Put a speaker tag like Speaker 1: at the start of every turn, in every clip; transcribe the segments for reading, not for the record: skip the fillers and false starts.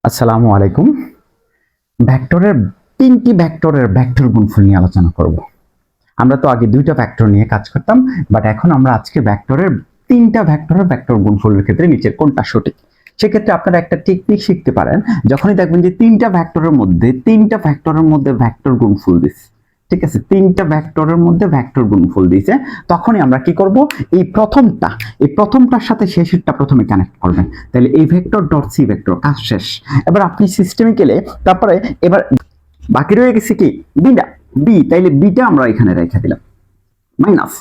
Speaker 1: আসসালামু আলাইকুম। ভেক্টরের তিনটি ভেক্টরের ভেক্টর গুণফল নিয়ে আলোচনা করব। আমরা তো আগে দুইটা ভেক্টর নিয়ে কাজ করতাম, বাট এখন আমরা আজকে ভেক্টরের তিনটা ভেক্টরের ভেক্টর গুণফলের ক্ষেত্রে নিচের কোনটা সঠিক সেক্ষেত্রে আপনারা একটা টেকনিক শিখতে পারেন। যখনই দেখবেন যে তিনটা ভেক্টরের মধ্যে ভেক্টর গুণফল দিচ্ছে, ঠিক আছে, তিনটা ভেক্টরের মধ্যে ভেক্টর গুণফল দিয়েছে, তখনই আমরা কি করব, এই প্রথমটার সাথে শেষেরটা প্রথমে কানেক্ট করবেন। তাহলে এই ভেক্টর ডট সি ভেক্টর, কাজ শেষ। এবার আপনি সিস্টেমে গেলে তারপরে এবার বাকি রয়ে গেছে কি বি, তাইলে বিটা আমরা এখানে রেখে দিলাম মাইনাস,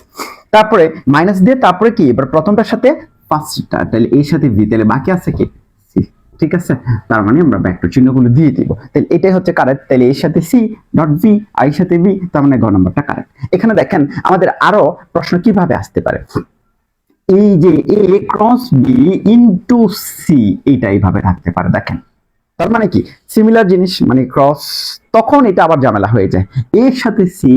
Speaker 1: তারপরে মাইনাস দিয়ে তারপরে কি এবার প্রথমটার সাথে পাঁচটা, তাহলে এর সাথে বি, তাহলে বাকি আছে কি সি। ঠিক আছে, তার মানে আমরা ভেক্টর চিহ্নগুলো দিয়ে দিব। তাহলে এটাই হচ্ছে কারেক্ট। তাহলে এর সাথে সি ডট ভি, আর এর সাথে বি, তার মানে গ নাম্বারটা কারেক্ট। এখানে দেখেন আমাদের আরো প্রশ্ন কিভাবে আসতে পারে, এই যে এ ক্রস বি ইনটু সি, এইটা এইভাবে থাকতে পারে। দেখেন তার মানে কি সিমিলার জিনিস মানে ক্রস, তখন এটা আবার ঝামেলা হয়ে যায়। এর সাথে সি,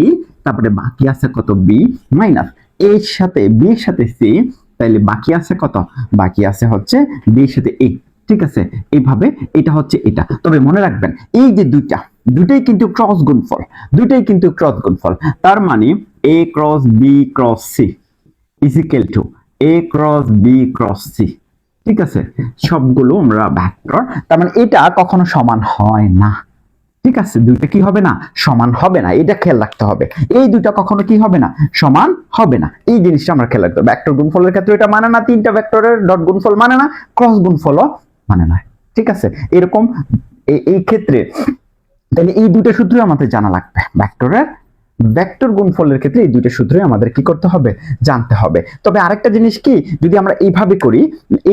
Speaker 1: তারপরে বাকি আছে কত বি, মাইনাস এর সাথে বি এর সাথে সি, তাইলে বাকি আছে কত, বাকি আছে হচ্ছে বি এর সাথে এ। ঠিক আছে, এইভাবে এটা হচ্ছে এটা। তবে মনে রাখবেন এই যে দুটাই কিন্তু ক্রস গুণফল, তার মানে A cross B cross C is equal to A cross B cross C. ঠিক আছে, সবগুলো আমরা ভেক্টর, তার মানে এটা কখনো সমান হয় না। ঠিক আছে, দুইটা কি হবে না, সমান হবে না, এটা খেয়াল রাখতে হবে। এই দুইটা কখনো কি হবে না, সমান হবে না, এই জিনিসটা আমরা খেয়াল রাখতে হবে। ভেক্টর গুণফলের ক্ষেত্রে এটা মানে না, তিনটা ভেক্টরের ডট গুণফল মানে না, ক্রস গুণফলও মানে না। ঠিক আছে, এরকম এই ক্ষেত্রে তাহলে এই দুটো সূত্রই আমাদের জানা লাগবে। ভেক্টর গুণফলের ক্ষেত্রে এই দুটো সূত্রই আমাদের কি করতে হবে, জানতে হবে। তবে আরেকটা জিনিস কি, যদি আমরা এইভাবে করি,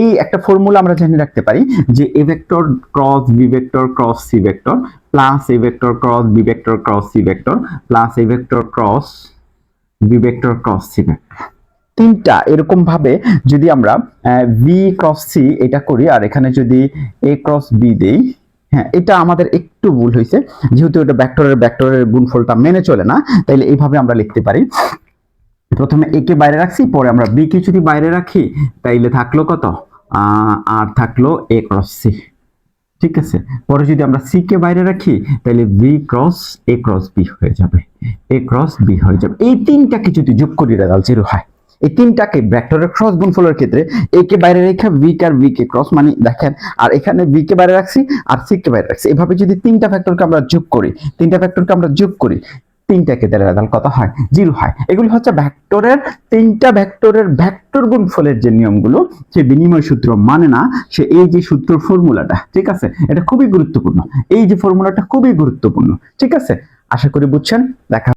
Speaker 1: এই একটা ফর্মুলা আমরা জেনে রাখতে পারি যে A vector cross B vector cross C vector plus A vector cross B vector cross C vector plus A vector cross B vector cross C vector. তিনটা এরকম ভাবে যদি আমরা বি ক্রস সি এটা করি, আর এখানে যদি এ ক্রস বি দেই, হ্যাঁ এটা আমাদের একটু ভুল হয়েছে, যেহেতু এটা ভেক্টরের গুণফলটা মেনে চলে না, তাইলে এইভাবে আমরা লিখতে পারি। প্রথমে এ কে বাইরে রাখছি, পরে আমরা বি কে যদি বাইরে রাখি, তাইলে থাকলো কত, আর থাকলো এ ক্রস সি। ঠিক আছে, পরে যদি আমরা সি কে বাইরে রাখি, তাহলে বি ক্রস এ ক্রস বি হয়ে যাবে, এ ক্রস বি হয়ে যাবে। এই তিনটাকে যদি যোগ করি রেজাল্ট জিরো হয়। এই তিনটাকে ভেক্টরের ক্রস গুণফলের ক্ষেত্রে এ কে বাইরে রেখে ভি কে আর ভি কে ক্রস, মানে দেখেন, আর এখানে বি কে বাইরে রাখছি আর সি কে বাইরে রাখছি, এভাবে যদি তিনটা ভেক্টরকে আমরা যোগ করি, তিনটাকে দ্বারা রেজাল্ট কত হয়, জিরো হয়। এগুলো হচ্ছে তিনটা ভেক্টরের ভেক্টর গুণফলের যে নিয়মগুলো, সে বিনিময় সূত্র মানে না, সে এই যে সূত্র ফর্মুলাটা, ঠিক আছে, এটা খুবই গুরুত্বপূর্ণ। এই যে ফর্মুলাটা খুবই গুরুত্বপূর্ণ। ঠিক আছে, আশা করি বুঝছেন। দেখা